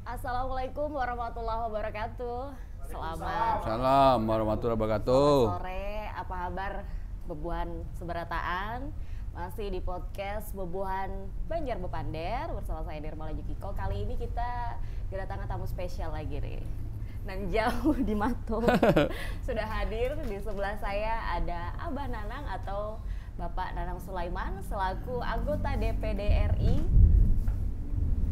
Assalamualaikum warahmatullahi wabarakatuh. Selamat Salam warahmatullahi wabarakatuh. sore, apa kabar Bebuhan Seberataan? Masih di podcast Bebuhan Banjar Bepander bersama saya Nirmala Jukiko. Kali ini kita kedatangan tamu spesial lagi nih. Nan jauh di Mato. Sudah hadir di sebelah saya ada Abah Nanang atau Bapak Nanang Sulaiman selaku anggota DPD RI.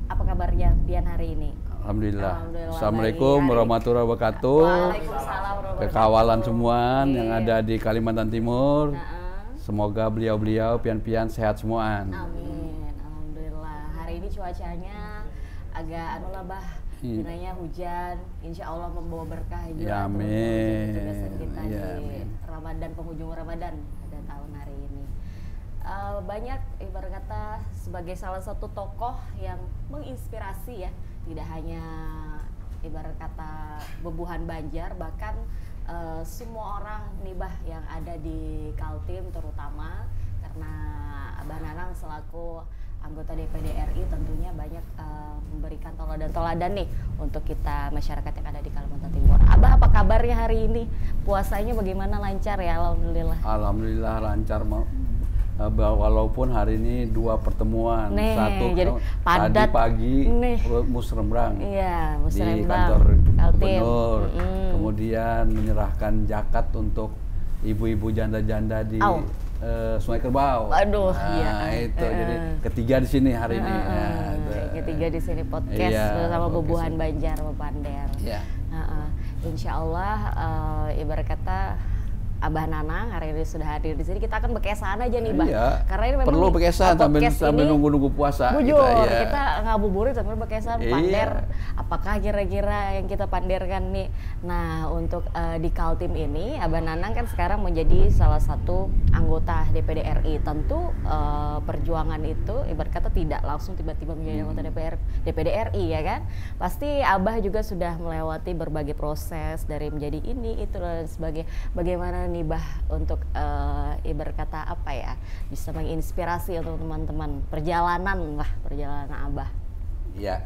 Apa kabarnya Bian hari ini? Alhamdulillah. Alhamdulillah, Assalamualaikum baik. warahmatullahi wabarakatuh. Waalaikumsalam warahmatullahi Kekawalan wabarakatuh. semua yang Iya. ada di Kalimantan Timur. Nah, Semoga beliau-beliau pian-pian sehat semua. amin, alhamdulillah. Hari ini cuacanya agak bah, dinanya hujan. Insya Allah membawa berkah juga. Ya, untuk amin. tugasan kita Ya, di amin. Ramadan, penghujung Ramadan pada tahun hari ini. Banyak ibarat kata sebagai salah satu tokoh yang menginspirasi ya, tidak hanya ibarat kata Bebuhan Banjar, bahkan semua orang nih bah yang ada di Kaltim terutama karena Abah Nanang selaku anggota DPD RI tentunya banyak memberikan toladan-toladan nih untuk kita masyarakat yang ada di Kalimantan Timur. Abah apa kabarnya hari ini? Puasanya bagaimana, lancar ya? Alhamdulillah. Alhamdulillah lancar. Walaupun hari ini 2 pertemuan, Nih, satu jadi tadi padat pagi nih. musrembang Iya, di Musrembang, kantor Kaltim. gubernur, Mm-mm. kemudian menyerahkan zakat untuk ibu-ibu janda-janda di Au. Sungai Kerbau. Aduh, nah, iya. itu jadi ketiga di sini hari ini. Nah, itu. Ketiga di sini podcast Iya, bersama podcast. Bebuhan Banjar Bepander. Iya. Insya Allah ibarat kata Abah Nanang hari ini sudah hadir di sini. Kita akan bekesan aja nih, Bah. Iya. Karena ini memang Perlu bekesan sambil podcast sambil ini nunggu puasa. bujur, iya. kita ngabuburit sambil bekesan Iya. pander. Apakah kira-kira yang kita panderkan nih? Nah, untuk di Kaltim ini, Abah Nanang kan sekarang menjadi salah satu anggota DPD RI. Tentu perjuangan itu ibarat kata tidak langsung tiba-tiba menjadi anggota DPD RI ya kan? Pasti Abah juga sudah melewati berbagai proses dari menjadi ini, itu dan sebagainya. Bagaimana nih Bah untuk ibarat kata apa ya, bisa menginspirasi untuk teman-teman perjalanan Abah. Ya,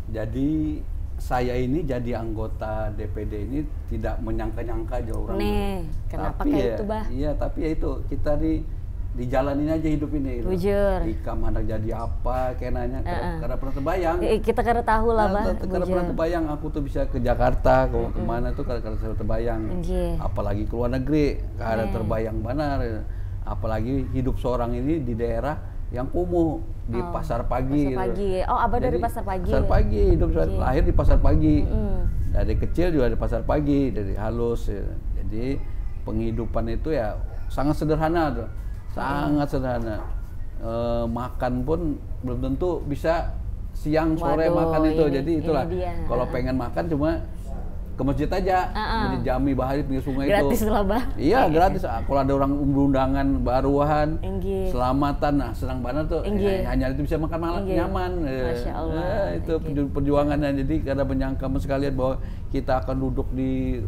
jadi saya ini jadi anggota DPD ini tidak menyangka-nyangka aja orang. Nih, kenapa Tapi kayak ya, itu, Bah? Iya, tapi ya itu kita dijalanin aja hidup ini. Gitu. Bujur. Ikam anak jadi apa, kayak nanya, karena pernah terbayang. Kita karena tahu lah, Bah. Karena pernah terbayang aku tuh bisa ke Jakarta, kemana tuh karena saya terbayang. Nggih. Apalagi ke luar negeri, karena terbayang benar. Apalagi hidup seorang ini di daerah yang kumuh di pasar pagi. Pasar pagi. Oh, Abah dari Jadi, pasar pagi. Pasar pagi, hidup lahir di pasar pagi. Mm. Dari kecil juga di pasar pagi, dari halus. Ya. Jadi penghidupan itu ya sangat sederhana tuh. Sangat sederhana. Makan pun belum tentu bisa siang sore Waduh, makan itu. ini Jadi itulah dia. kalau pengen makan cuma ke masjid aja, masjid Jami Bahari pinggir sungai Gratis itu. lah, Bah. Iya, gratis. Kalau ada orang undangan baruhan, Nggih. selamatan, nah senang banget tuh. Nggih. Hanya itu bisa makan malam Nggih. nyaman. Masya Allah. Itu perjuangannya. Jadi karena menyangka sekalian bahwa kita akan duduk di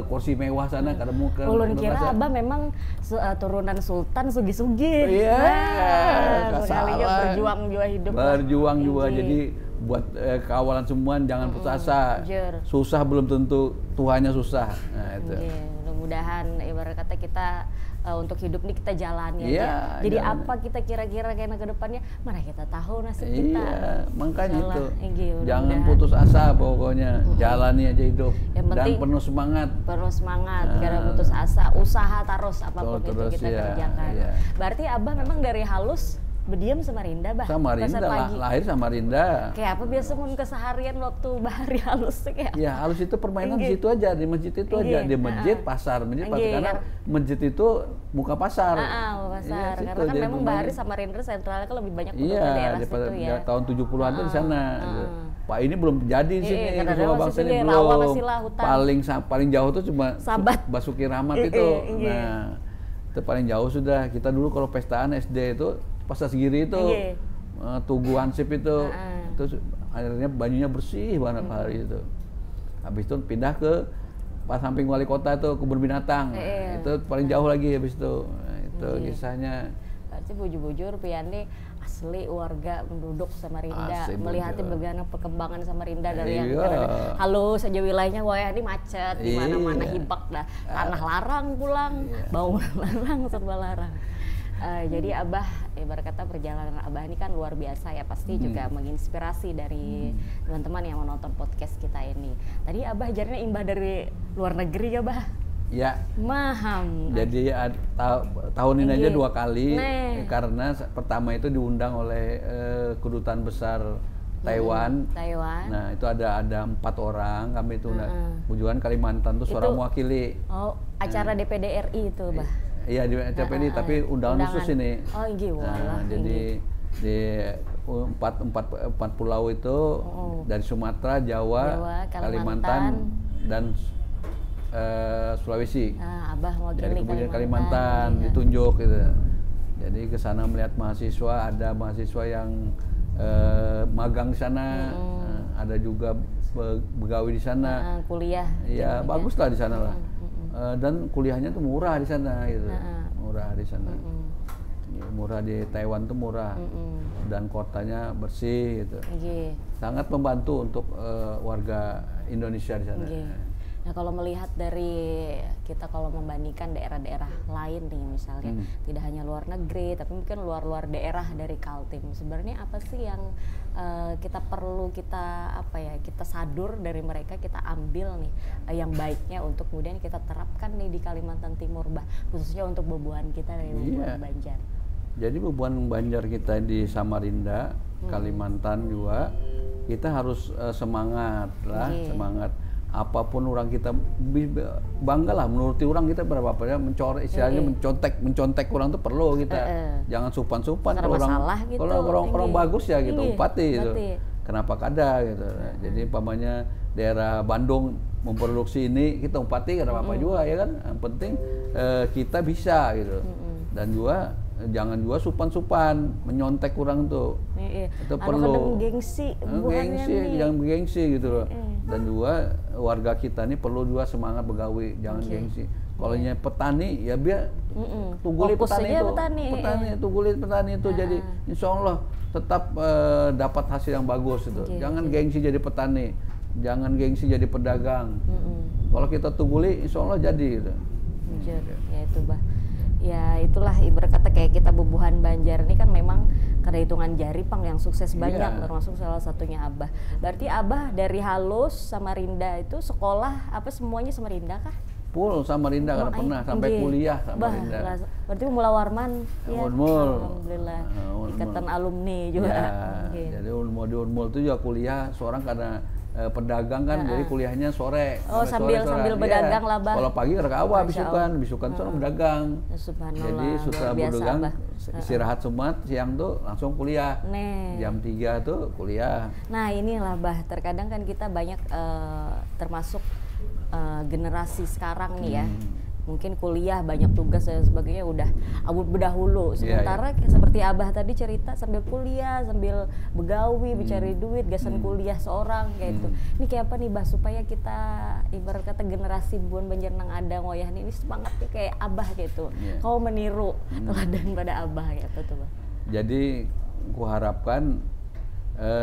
kursi mewah sana, karena muka. Ulun kira Abah memang turunan sultan sugi-sugi. Iya, nggak sekalinya salah. berjuang juga hidup. Berjuang juga. Nggih. Jadi buat kawalan semua jangan putus asa. Jujur. Susah belum tentu Tuhannya susah. Nah itu. Oke, mudah-mudahan ibarat kata kita untuk hidup nih kita jalani Iya, aja. Jadi jalani. apa kita kira-kira kayak ke depannya, mana kita tahu nasib kita. Iya, makanya Insyaallah. itu. Nggih, Jangan mudah-mudahan. putus asa pokoknya. Jalani aja hidup. Yang Dan penting penuh semangat. Penuh semangat, karena putus asa, usaha terus apapun itu Terus, kita iya, kerjakan. iya. Berarti Abah memang dari halus berdiam sama Rinda, Bah? Samarinda, Pasar pagi. lahir Samarinda. Kayak apa biasa mun keseharian waktu bahari halus tuh kayak? Ya halus itu permainan Nggih. di situ aja, di masjid itu aja, Nggih, di masjid, pasar, Nggih, karena masjid itu muka pasar. Pasar. Iya, Karena situ, kan jadi memang permainan. bahari sama Rindra sentralnya kan lebih banyak penduduk Iya, daerah daripada situ ya. tahun 70-an tuh di sana. Gitu. Pak ini belum jadi di sini, karena Sulawesi masih Bangsa ini sini, rawa belum. masih lah, hutan. Paling jauh tuh cuma Sabat. Basuki Rahmat itu. Iya. Nah, itu paling jauh sudah. Kita dulu kalau pestaan SD itu Pasar Segiri itu. Iya. Tugu Ansip itu akhirnya banyunya bersih banget hari itu. Habis itu pindah ke pas samping wali kota tuh kebun binatang. Itu paling jauh lagi habis itu. Nah, itu kisahnya. Berarti bujur-bujur pian nih asli warga penduduk Samarinda, Asli, melihatnya bener. bagaimana perkembangan Samarinda dari yang Iya. halus saja wilayahnya, wah ini macet, di mana-mana Iya. hibak dah, tanah larang pulang, Iya. bangunan larang, serba larang. Jadi Abah, ibarat kata perjalanan Abah ini kan luar biasa ya, pasti juga menginspirasi dari teman-teman yang menonton podcast kita ini. Tadi Abah ajarnya imbah dari luar negeri ya, Bah? Ya. Maham. Jadi tahun ini aja 2 kali, Nah. karena pertama itu diundang oleh Kedutaan Besar Taiwan. Taiwan. Nah itu ada 4 orang, kami itu kunjungan Kalimantan tuh seorang mewakili. Oh, acara DPD RI itu, Bah? Iya di CPD, tapi undangan khusus ini. Oh, iya, walah. Jadi di empat pulau itu dari Sumatera, Jawa, Kalimantan dan Sulawesi. Abah mewakili Dari kemudian Kalimantan, Kalimantan ditunjuk gitu. Jadi ke sana melihat mahasiswa, ada mahasiswa yang magang di sana, ada juga pegawai di sana. kuliah. Ya bagus lah di sana lah. Dan kuliahnya tuh murah di sana gitu. Murah di sana. Ya, murah di Taiwan tuh murah. Dan kotanya bersih gitu. Sangat membantu untuk warga Indonesia di sana. Nah, kalau melihat dari kita, kalau membandingkan daerah-daerah lain nih misalnya, tidak hanya luar negeri tapi mungkin luar-luar daerah dari Kaltim, sebenarnya apa sih yang kita perlu kita sadur dari mereka, kita ambil nih yang baiknya untuk kemudian kita terapkan nih di Kalimantan Timur, Bah, khususnya untuk bebuan kita dari bebuan Banjar. Jadi bebuan Banjar kita di Samarinda, Kalimantan juga, kita harus semangat lah, semangat. Apapun orang kita bangga lah menuruti orang kita berapa mencorek istilahnya mencontek orang tuh perlu kita. Jangan supan-supan kalau orang gitu. Kalau orang bagus ya gitu upati gitu. Kenapa kada gitu. Jadi umpamanya daerah Bandung memproduksi ini kita upati kada apa-apa juga ya kan. Yang penting kita bisa gitu. Dan juga jangan juga supan-supan menyontek orang tuh. Itu perlu gengsi jangan gengsi gitu loh. Dan juga warga kita ini perlu juga semangat begawi, jangan gengsi. Kalau petani ya biar tungguli petani itu, tungguli petani itu, jadi insya Allah tetap dapat hasil yang bagus itu. Jangan gengsi jadi petani, jangan gengsi jadi pedagang. Kalau kita tungguli insya Allah jadi gitu. Ya itu, Bah. Ya itulah ibarat kata kayak kita bebuhan Banjar ini kan memang karena hitungan jari Pang yang sukses banyak, termasuk salah satunya Abah. Berarti Abah dari halus Samarinda itu sekolah apa semuanya Samarinda kah? Full Samarinda karena pernah sampai kuliah Samarinda. Berarti Mula Warman ya. Alhamdulillah. Ikatan alumni juga. Ya, jadi Unmul itu juga kuliah seorang karena pedagang kan, jadi kuliahnya sore. Oh, sambil berdagang lah, Bah. Kalau pagi rekawa bisukan seorang berdagang. Jadi setelah berdagang istirahat Jumat, siang tuh langsung kuliah. Jam 3 tuh kuliah. Nah, inilah, Bah, terkadang kan kita banyak termasuk generasi sekarang nih ya. Mungkin kuliah banyak tugas dan sebagainya udah abut berdahulu. Sementara seperti Abah tadi cerita sambil kuliah, sambil begawi, mencari duit, gasan kuliah seorang kayak itu. Ini kayak apa nih, Bah, supaya kita ibarat kata generasi Buan Banjar nang ada ngoyah ini semangatnya kayak Abah gitu. Kau meniru teladan pada Abah kayak apa tuh, Bah? Jadi ku harapkan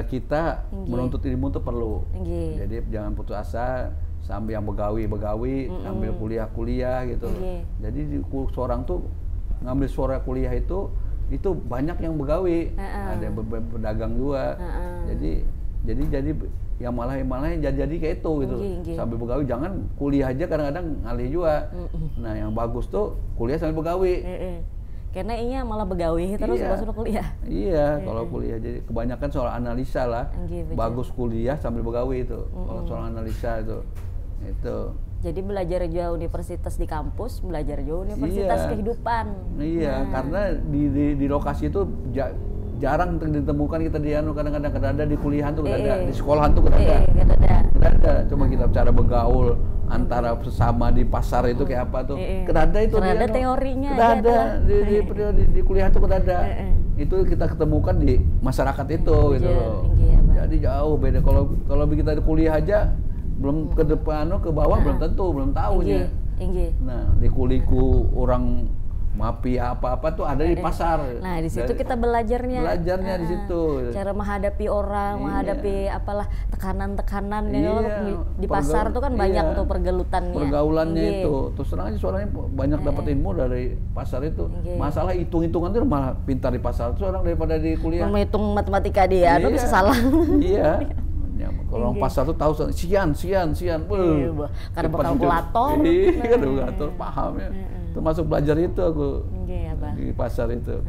kita menuntut ilmu itu perlu. Jadi jangan putus asa. Sambil yang begawi, ambil kuliah gitu. Jadi seorang tuh ngambil suara kuliah itu banyak yang begawi, ada yang pedagang juga. Jadi yang malah jadi kayak itu gitu. Sambil begawi, jangan kuliah aja kadang-kadang ngalih juga. Nah yang bagus tuh kuliah sambil begawi. Karena ini malah begawi terus sudah kuliah. Kalau kuliah jadi kebanyakan soal analisa lah. Bagus kuliah sambil begawi itu. Kalau soal analisa itu. Jadi belajar jauh universitas di kampus, belajar jauh universitas kehidupan. Karena di lokasi itu jarang ditemukan kita di kadang-kadang ada di kuliahan tuh ada, di sekolahan tuh ada. Cuma kita cara bergaul antara sesama di pasar itu kayak apa tuh. Ada itu. Ada teorinya. Ada di kuliah tuh ada. Itu kita ketemukan di masyarakat itu gitu loh. Jadi jauh beda kalau kita di kuliah aja belum ke depan ke bawah belum tentu, belum tahunya. Nah, liku-liku orang mafia apa-apa tuh ada di pasar. Nah, di situ kita belajarnya. Belajarnya di situ. Cara menghadapi orang, menghadapi apalah tekanan-tekanan di pasar tuh kan banyak tuh pergelutannya. Pergaulannya itu. Terus terang aja suaranya banyak dapat ilmu dari pasar itu. Masalah hitung-hitungan tuh malah pintar di pasar tuh orang daripada di kuliah. Menghitung matematika dia, bisa salah. Iya. Ya, kalau orang pasar tuh tahu sekian. Karena berkalkulator. Iya, kan kalkulator paham ya. Termasuk belajar itu aku di pasar itu.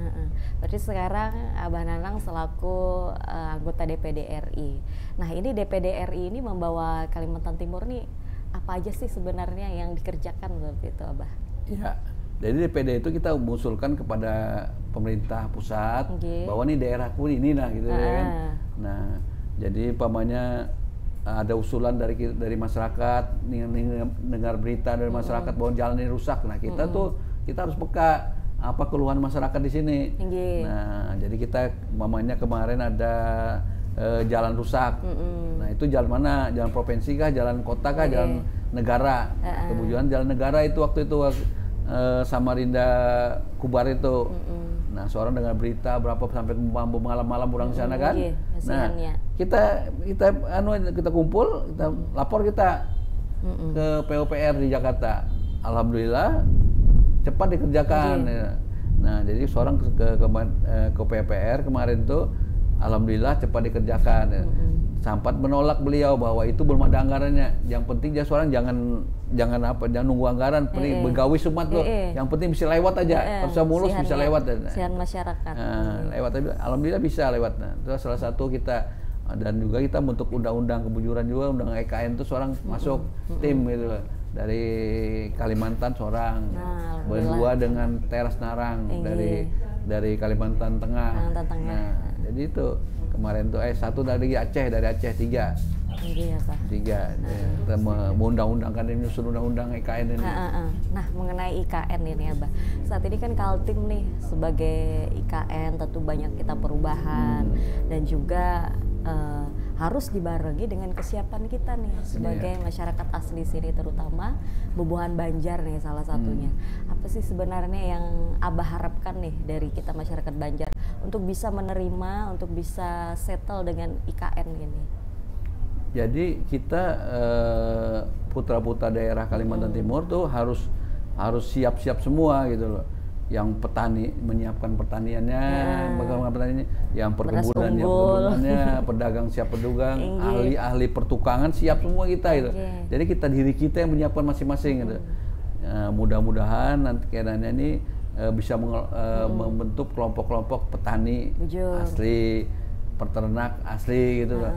Berarti sekarang Abah Nanang selaku anggota DPD RI. Nah, ini DPD RI ini membawa Kalimantan Timur nih apa aja sih sebenarnya yang dikerjakan seperti itu, Abah? Iya. Jadi DPD itu kita mengusulkan kepada pemerintah pusat bahwa nih daerahku ini nah gitu kan. Nah, jadi umpamanya ada usulan dari masyarakat, dengar berita dari masyarakat bahwa jalan ini rusak. Nah, kita harus peka apa keluhan masyarakat di sini. Nah, jadi kita umpamanya kemarin ada jalan rusak. Nah, itu jalan mana? Jalan provinsi kah, jalan kota kah, jalan negara. Kemudian jalan negara itu waktu itu Samarinda Kubar itu. Nah, seorang dengar berita berapa sampai malam-malam pulang ke sana kan. Nah, kita kumpul, kita lapor kita ke PUPR di Jakarta. Alhamdulillah cepat dikerjakan. Nah, jadi seorang ke PUPR kemarin tuh alhamdulillah cepat dikerjakan. Sempat menolak beliau bahwa itu belum ada anggarannya. Yang penting dia seorang jangan nunggu anggaran, begawi sumat tuh. Yang penting bisa lewat aja. Kalau mulus bisa lewat. Sihan masyarakat. Lewat aja. Alhamdulillah bisa lewat. Nah, itu salah satu kita dan juga kita untuk undang-undang kebujuran juga, undang EKN itu seorang masuk tim gitu loh. Dari Kalimantan seorang, berdua dengan Teras Narang dari Kalimantan Tengah. Nah, jadi itu kemarin tuh satu dari Aceh 3. Tiga. Mengundang-undangkan ini, nyusun undang-undang IKN ini. Nah, mengenai IKN ini Abah, saat ini kan Kaltim nih sebagai IKN tentu banyak kita perubahan dan juga harus dibarengi dengan kesiapan kita nih sebagai masyarakat asli sini, terutama Bubuhan Banjar nih salah satunya. Apa sih sebenarnya yang Abah harapkan nih dari kita masyarakat Banjar untuk bisa menerima, untuk bisa settle dengan IKN ini? Jadi kita putra-putra daerah Kalimantan Timur tuh harus siap-siap semua gitu loh. Yang petani menyiapkan pertaniannya, bagaimana pertaniannya, yang perkebunannya, pedagang siap pedagang, ahli pertukangan siap semua kita gitu. Jadi diri kita yang menyiapkan masing-masing gitu. Mudah-mudahan nanti keadaannya ini bisa membentuk kelompok-kelompok petani asli, peternak asli gitu loh.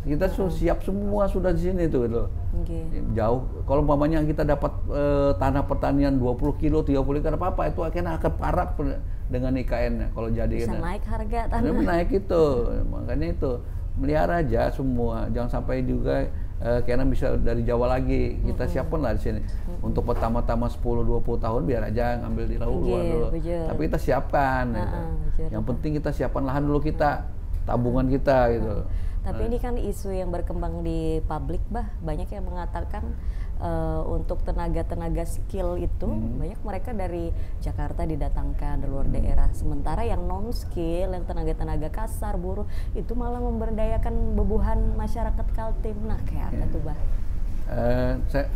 Kita siap semua sudah di sini tuh gitu. Jauh. Kalau umpamanya kita dapat tanah pertanian 20 kilo, 30 kilo apa-apa itu akan parah dengan IKN kalau jadi bisa naik harga tanah. Naik itu. Makanya itu melihara aja semua. Jangan sampai juga karena bisa dari Jawa lagi. Kita siapkan lah di sini. Untuk pertama-tama 10-20 tahun biar aja ngambil di luar dulu. Tapi kita siapkan. Yang penting kita siapkan lahan dulu kita, tabungan kita gitu. Tapi ini kan isu yang berkembang di publik, Bah. Banyak yang mengatakan untuk tenaga-tenaga skill itu banyak mereka dari Jakarta didatangkan dari luar daerah. Sementara yang non skill, yang tenaga-tenaga kasar, buruh itu malah memberdayakan bebuhan masyarakat Kaltim. Nah, kayak apa tuh, Bah?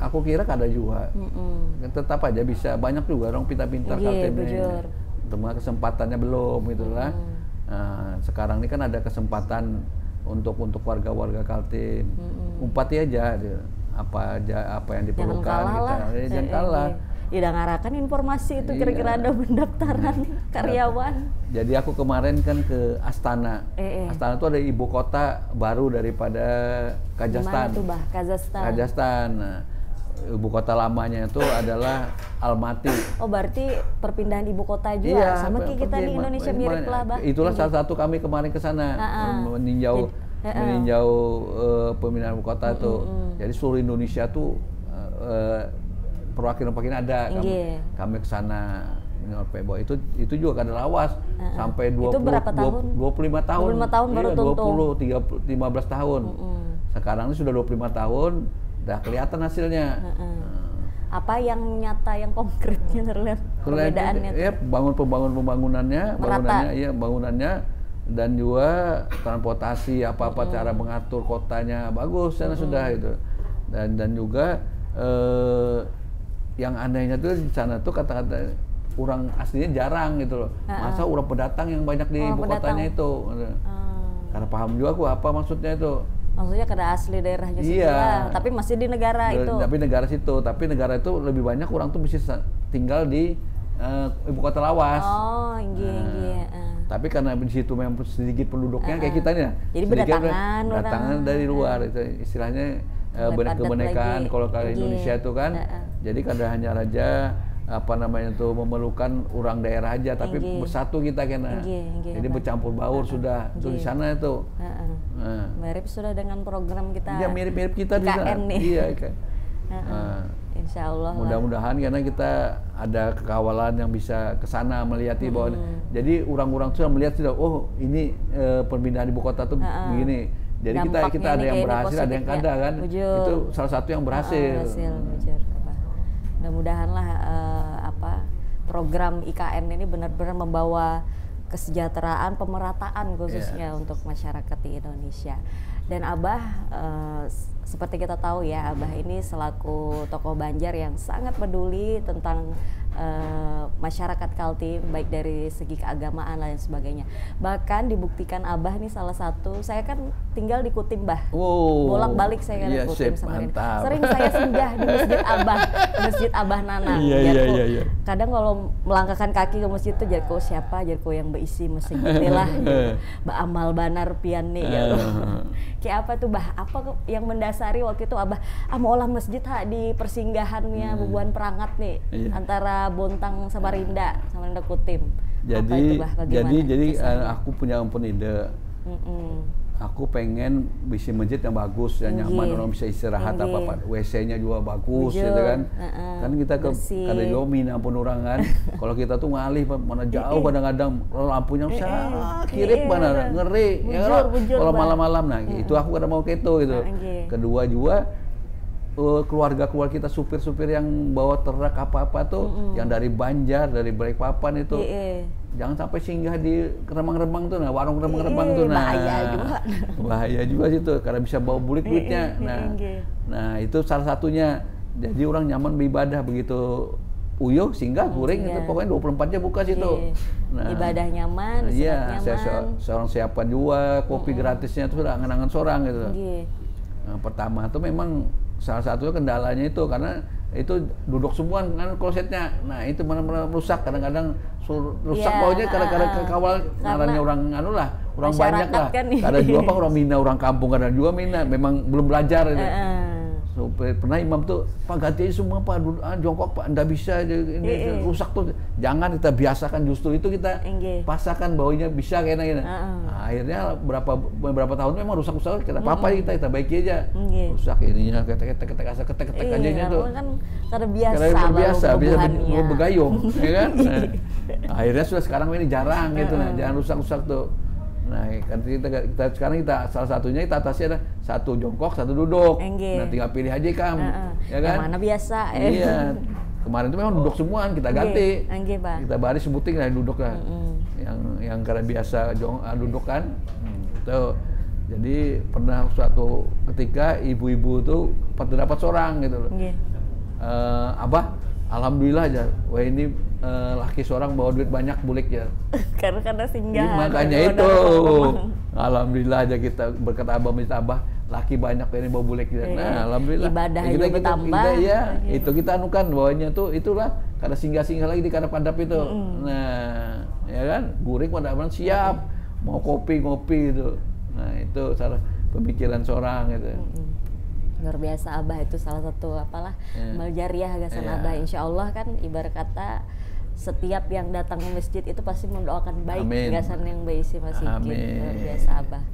Aku kira ada juga. Tetap aja bisa, banyak juga orang pintar-pintar Kaltim ini. Cuma kesempatannya belum gitulah. Sekarang ini kan ada kesempatan untuk warga-warga Kaltim, umpati aja apa yang diperlukan. Jangan kalah. Tidak ngarakan informasi itu kira-kira ada pendaftaran karyawan. Jadi aku kemarin kan ke Astana. Astana itu ada ibu kota baru daripada Kazakhstan. Mana tuh, Bah? Kazakhstan. Nah, ibu kota lamanya itu adalah Almaty. Oh, berarti perpindahan ibu kota juga sama kayak kita di Indonesia mirip lah, Bah. Itulah salah satu kami kemarin ke sana meninjau pemindahan ibu kota itu. Jadi seluruh Indonesia tuh perwakilan ada. Kami ke sana bahwa itu juga kada lawas sampai 25 tahun. 25 tahun baru tuntung. 15 tahun. Sekarang ini sudah 25 tahun. Udah kelihatan hasilnya. apa yang nyata, yang konkretnya terlihat perbedaannya? Ya, pembangunannya, ya bangunannya, dan juga transportasi apa-apa cara mengatur kotanya bagus sana sudah itu. Dan juga yang anehnya tuh di sana tuh kata-kata orang aslinya jarang gitu loh. Masa orang pendatang yang banyak di ibu kotanya itu. Karena paham juga aku apa maksudnya itu. Maksudnya karena asli daerahnya sebelah, tapi masih di negara itu. Tapi negara situ, tapi negara itu lebih banyak orang tuh bisa tinggal di ibu kota lawas. Oh, iya. Tapi karena di situ memang sedikit penduduknya kayak kita nih, jadi berdatangan dari luar itu istilahnya kebenekaan kalau Indonesia itu kan. Jadi kadang hanya raja apa namanya tuh memerlukan orang daerah aja, tapi bersatu kita kena. Jadi bercampur baur sudah tuh di sana itu. Mirip sudah dengan program kita. Iya, mirip kita di sana. Iya, Insya Allah. Mudah-mudahan karena kita ada kekawalan yang bisa ke sana melihati bahwa jadi orang-orang sudah melihat sudah, oh ini perpindahan ibu kota tuh begini. Jadi kita ada yang berhasil, ada yang kada kan. Itu salah satu yang berhasil. Mudah-mudahan lah program IKN ini benar-benar membawa kesejahteraan, pemerataan khususnya untuk masyarakat di Indonesia. Dan Abah, seperti kita tahu ya, Abah ini selaku tokoh Banjar yang sangat peduli tentang masyarakat Kaltim, baik dari segi keagamaan dan sebagainya. Bahkan dibuktikan Abah ini salah satu, saya kan tinggal di Kutim, Bah. Bolak-balik saya kan di Kutim sama ini. Sering saya singgah di Masjid Abah Nanang. Iya. Kadang kalau melangkahkan kaki ke masjid itu jarko siapa, jarko yang berisi masjid inilah, beramal banar pian nih ya. Kayak apa tuh, Bah? Apa yang mendasari waktu itu Abah mau olah masjid di persinggahannya Bubuan Perangat nih, antara Bontang Samarinda Kutim. Jadi aku punya ide. Aku pengen bisa masjid yang bagus, yang nyaman, orang bisa istirahat apa WC-nya juga bagus, gitu kan. Kan kita kada juga mina pun orang kan. Kalau kita tuh ngalih mana jauh kadang-kadang lampunya kirip mana ngeri, ya kalau malam-malam itu aku kada mau gitu. Kedua juga keluarga kita supir-supir yang bawa truk apa-apa tuh yang dari Banjar, dari Balikpapan itu jangan sampai singgah di remang-remang tuh, warung remang-remang tuh, bahaya juga situ karena bisa bawa bulik duitnya. Nah itu salah satunya. Jadi orang nyaman beribadah begitu uyuh singgah guring itu pokoknya 24 jam buka situ. Ibadah nyaman, iya, seorang siapan juga kopi gratisnya tuh angan-angan seorang gitu. Nah, pertama tuh memang salah satu kendalanya itu karena itu duduk semua kan klosetnya. Nah itu mana-mana rusak, kadang-kadang rusak baunya karena kawal ngarannya orang orang banyak lah. Kan Kadang juga orang Mina, orang kampung kadang juga Mina memang belum belajar itu. So, pernah imam tuh, Pak ganti semua Pak, jongkok Pak, ndak bisa ini rusak tuh. Jangan kita biasakan, justru itu kita pasakan baunya bisa kayaknya. Nah, akhirnya beberapa tahun memang rusak kita apa kita baiki aja. Rusak ininya ketek aja tuh. Kan karena biasa begayung, ya kan? Nah, akhirnya sudah sekarang ini jarang gitu, jangan rusak-rusak tuh. Nah, kan kita sekarang salah satunya kita atasi ada satu jongkok, satu duduk. Nah, tinggal pilih aja ya kan? Yang mana biasa? Iya. Kemarin itu memang duduk semua kita ganti. Kita baris sebuting lah duduk lah. Yang karena biasa duduk kan. Itu. Jadi pernah suatu ketika ibu-ibu tuh dapat seorang gitu loh. Abah, alhamdulillah aja. Wah ini laki seorang bawa duit banyak bulik ya. Karena singgah. Makanya itu. Alhamdulillah aja kita berkata Abah laki banyak ini bawa bulik ya. Nah, alhamdulillah. Ibadah juga bertambah. Itu kita anukan bawahnya tuh itulah karena singgah-singgah lagi di karena pandap itu. Nah, ya kan? Guring pada siap mau kopi ngopi itu. Nah, itu salah pemikiran seorang itu. Luar biasa Abah itu salah satu amal jariah gasan Abah. Insya Allah kan ibarat kata setiap yang datang ke masjid itu pasti mendoakan baik gasan yang berisi masjid. Luar biasa Abah.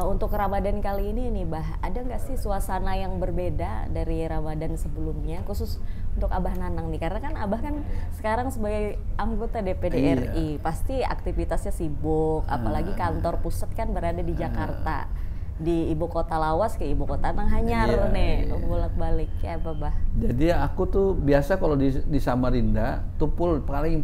Untuk Ramadan kali ini nih Bah, ada nggak sih suasana yang berbeda dari Ramadan sebelumnya khusus untuk Abah Nanang nih? Karena kan Abah kan sekarang sebagai anggota DPD RI pasti aktivitasnya sibuk, apalagi kantor pusat kan berada di Jakarta. di ibu kota lawas ke ibu kota Nanghanyar Iya, nih, iya. bolak-balik ya Babah. Jadi aku tuh biasa kalau di Samarinda tuh paling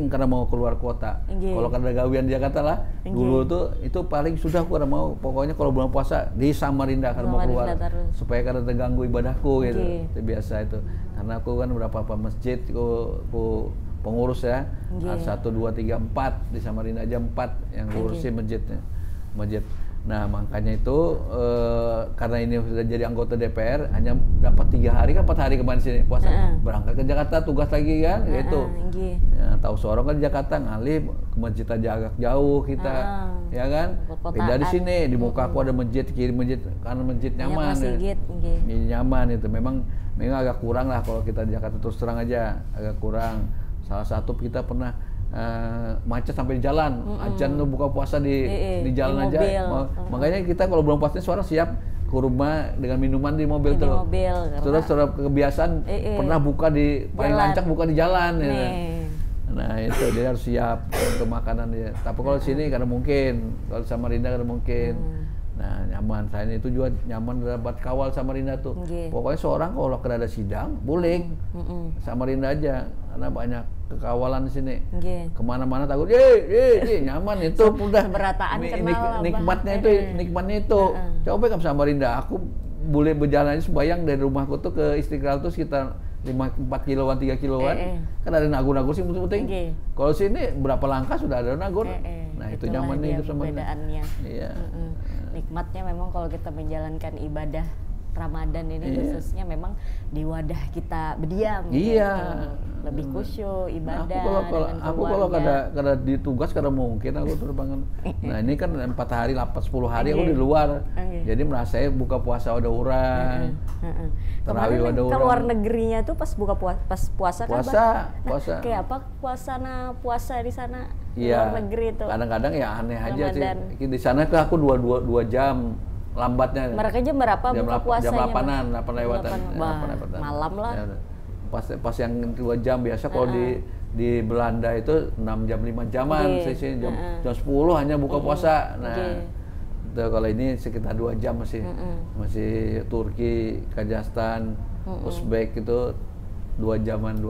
karena mau keluar kota. Nggih. Kalau karena gawian di Jakarta lah, Nggih. dulu tuh itu paling sudah aku karena mau pokoknya kalau bulan puasa di Samarinda karena mau keluar Samarinda terus. supaya karena terganggu ibadahku gitu. Nggih. Itu biasa itu. Karena aku kan beberapa masjid aku pengurus ya. Nggih. 1 2 3 4 di Samarinda aja 4 yang ngurusin masjidnya. Masjid. Nah makanya itu karena ini sudah jadi anggota DPR hanya dapat 3 hari kan 4 hari kemarin sini puasa berangkat ke Jakarta tugas lagi kan gitu. Nggih. Ya, tahu seorang kan di Jakarta ngalih ke masjid aja agak jauh kita ya kan. Perkotaan. Beda di sini di muka aku ada masjid kiri masjid kanan masjid nyaman. Masjid, nggih. Ini nyaman itu memang agak kurang lah kalau kita di Jakarta terus terang aja agak kurang. Salah satu kita pernah macet sampai di jalan, ajan lu buka puasa di jalan di aja. mobil. Makanya kita kalau belum puasa seorang siap ke rumah dengan minuman di mobil Di tuh. mobil, karena- Sudah kebiasaan pernah buka di paling Jalan. lancang buka di jalan. Ya. Nih. Nah itu dia harus siap untuk makanan dia. Tapi kalau sini karena mungkin, kalau Samarinda karena mungkin. Nah nyaman, saya itu juga nyaman dapat kawal Samarinda tuh. Nggih. Pokoknya seorang kalau ada sidang boleh Samarinda aja karena banyak kekawalan di sini. Nggih. Kemana-mana takut, nyaman itu udah. Berataan kenal, Abah. Nikmatnya itu. Coba ke Samarinda, aku boleh berjalan aja sembayang dari rumahku tuh ke Istiqlal tuh sekitar 4 kiloan, 3 kiloan. Kan ada nagur-nagur sih penting. Nggih. Kalau sini berapa langkah sudah ada nagur. Nah itu Itulah nyaman nih dia hidup sama perbedaannya. Iya. Nikmatnya memang kalau kita menjalankan ibadah Ramadan ini khususnya memang di wadah kita berdiam. Iya. Gitu. Lebih khusyuk ibadah dengan Aku kalau kada di tugas kada mungkin aku terbangun. Nah ini kan 4 hari, 10 hari aku di luar. Jadi merasa buka puasa ada orang. Tarawih ada orang. Keluar negerinya tuh pas buka puasa kan, Puasa. kayak apa puasa di sana Iya. luar negeri itu. Kadang-kadang ya aneh aja Ramadan. sih. Di sana ke aku 2 jam lambatnya. Mereka jam berapa buka puasanya? Jam 8-an, 8 lewatan. 8. Malam lah. Ya, pas yang 2 jam biasa kalau di Belanda itu 6 jam 5 jaman sih jam 10 hanya buka puasa. Nah, itu kalau ini sekitar 2 jam masih Turki, Kazakhstan, Uzbek itu 2 jaman.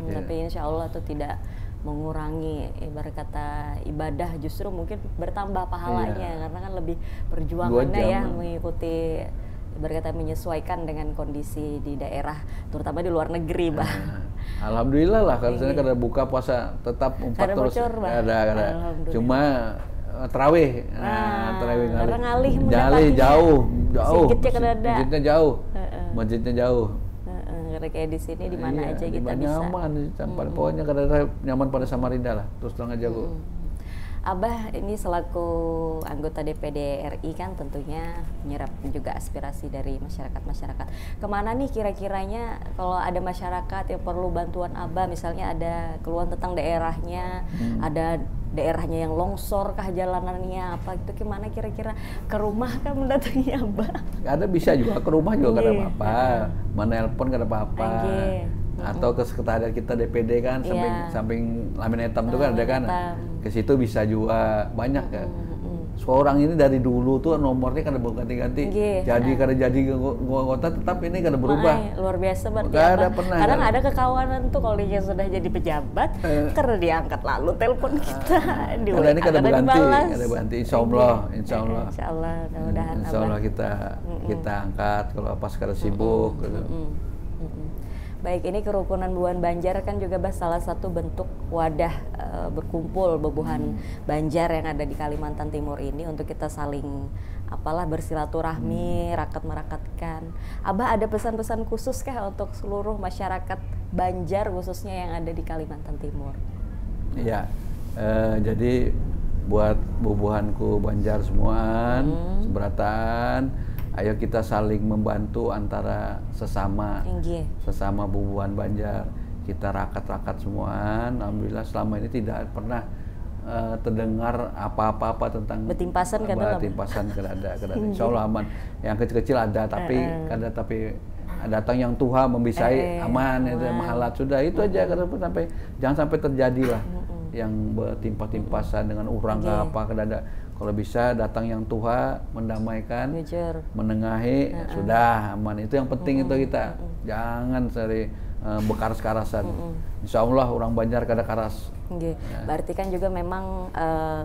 Tapi insya Allah itu tidak mengurangi ibarat kata ibadah, justru mungkin bertambah pahalanya karena kan lebih perjuangannya ya mengikuti ibarat kata menyesuaikan dengan kondisi di daerah terutama di luar negeri, Bah. Alhamdulillah lah kalau saya kada buka puasa tetap 4 terus. Ada. Cuma terawih. Terawih ngalih jauh. Masjidnya jauh. Masjidnya jauh. Kayak di sini di mana aja kita bisa. Nyaman, pokoknya kadang nyaman pada Samarinda lah. Terus terang aja aku. Abah ini selaku anggota DPD RI kan tentunya menyerap juga aspirasi dari masyarakat. Kemana nih kira-kiranya kalau ada masyarakat yang perlu bantuan Abah, misalnya ada keluhan tentang daerahnya, ada daerahnya yang longsor kah jalanannya apa itu, gimana kira-kira ke rumah kan mendatangi Abah? Ada bisa juga ke rumah juga kada apa-apa, menelpon kada apa-apa. Atau ke sekretariat kita DPD kan samping Lamin Hitam itu kan ada kan, ke situ bisa juga banyak ya. Seorang ini dari dulu tuh nomornya kada berganti-ganti, jadi kada jadi anggota tetap ini kada berubah. Luar biasa berarti. Pernah. Kadang ada kekawanan tuh kalau dia sudah jadi pejabat, karena diangkat lalu telepon kita. Karena ini kada berganti, insya Allah. Insya Allah, mudah-mudahan. Insya Allah kita angkat kalau pas kada sibuk. Baik, ini kerukunan Bubuhan Banjar kan juga salah satu bentuk wadah berkumpul Bubuhan Banjar yang ada di Kalimantan Timur ini untuk kita saling bersilaturahmi, rakat-merakatkan. Abah ada pesan-pesan khusus kah untuk seluruh masyarakat Banjar khususnya yang ada di Kalimantan Timur? Iya, jadi buat bubuhanku Banjar semua, seberatan, ayo kita saling membantu antara sesama bubuhan Banjar. Kita rakat-rakat semua. Alhamdulillah selama ini tidak pernah terdengar apa-apa tentang betimpasan kada ada. Insya Allah aman. Yang kecil-kecil ada, tapi datang yang Tuhan membisai aman. Itu mahalat sudah itu aja. Jangan sampai terjadi lah yang bertimpa-timpasan dengan orang apa kada ada. Kalau bisa datang yang tua, mendamaikan, Jujur. menengahi, sudah aman. Itu yang penting itu kita. Jangan cari bekaras-karasan. Insya Allah orang Banjar kada karas. Nggih. Berarti kan juga memang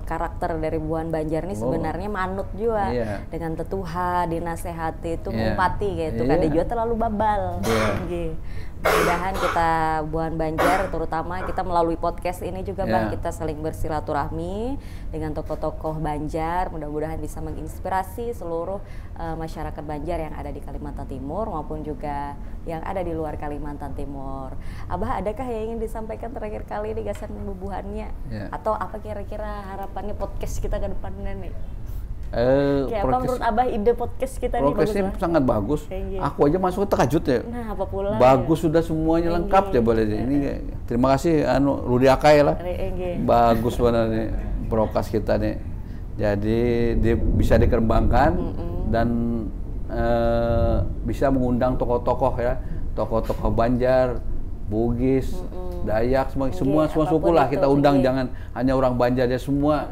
karakter dari Buan Banjar ini sebenarnya manut juga dengan tetuha, dinasehati itu ngumpati gitu. Kada juga terlalu babal. Nggih. Mudah-mudahan kita Buan Banjar terutama kita melalui podcast ini juga Bah kita saling bersilaturahmi dengan tokoh-tokoh Banjar, mudah-mudahan bisa menginspirasi seluruh masyarakat Banjar yang ada di Kalimantan Timur maupun juga yang ada di luar Kalimantan Timur. Abah, adakah yang ingin disampaikan terakhir kali di gasan bubuhannya? Atau apa kira-kira harapannya podcast kita ke depannya nih? Kayak apa menurut Abah ide podcast kita nih? Podcastnya sangat bagus. Aku aja masuk terkejut ya. Nah, apa pula? Bagus sudah semuanya lengkap ya boleh. Ini terima kasih Rudi Akai lah. Bagus banget nih broadcast kita nih. Jadi dia bisa dikembangkan dan bisa mengundang tokoh-tokoh ya, tokoh-tokoh Banjar, Bugis, Dayak, semua suku lah kita undang. Jangan hanya orang Banjar ya, semua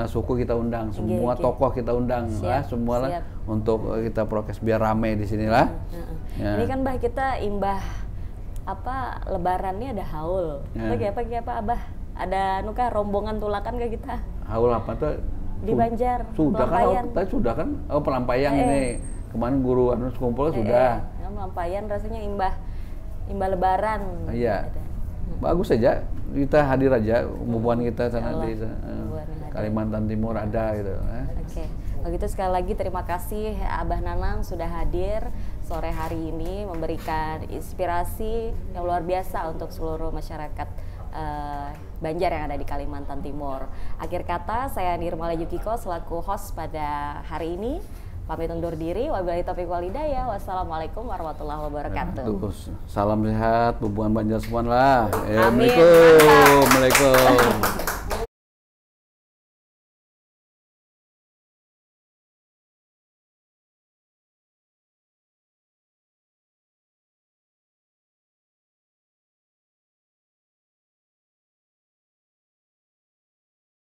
suku kita undang, semua tokoh kita undang, semua lah untuk kita prokes biar ramai di sini lah. Ini kan Bah kita imbah apa Lebarannya ada haul. Lagi apa Abah? Ada nuka rombongan tulakan gak kita? Haul apa tuh? Di Banjar. Sudah kan? Oh, pelampaian ini. Kemarin guru anu kumpul sudah. Pelampaian rasanya imbah Lebaran. Iya. Bagus saja. Kita hadir aja, hubungan kita sana di Kalimantan Timur ada gitu. Oke. Kalau gitu sekali lagi terima kasih Abah Nanang sudah hadir sore hari ini memberikan inspirasi yang luar biasa untuk seluruh masyarakat Banjar yang ada di Kalimantan Timur. Akhir kata, saya Nirmala Yukiko selaku host pada hari ini. Pamit undur diri. Wabillahi taufiq wal hidayah. Wassalamualaikum warahmatullahi wabarakatuh. Salam sehat, hubungan Banjar semua lah. Amin. Assalamualaikum.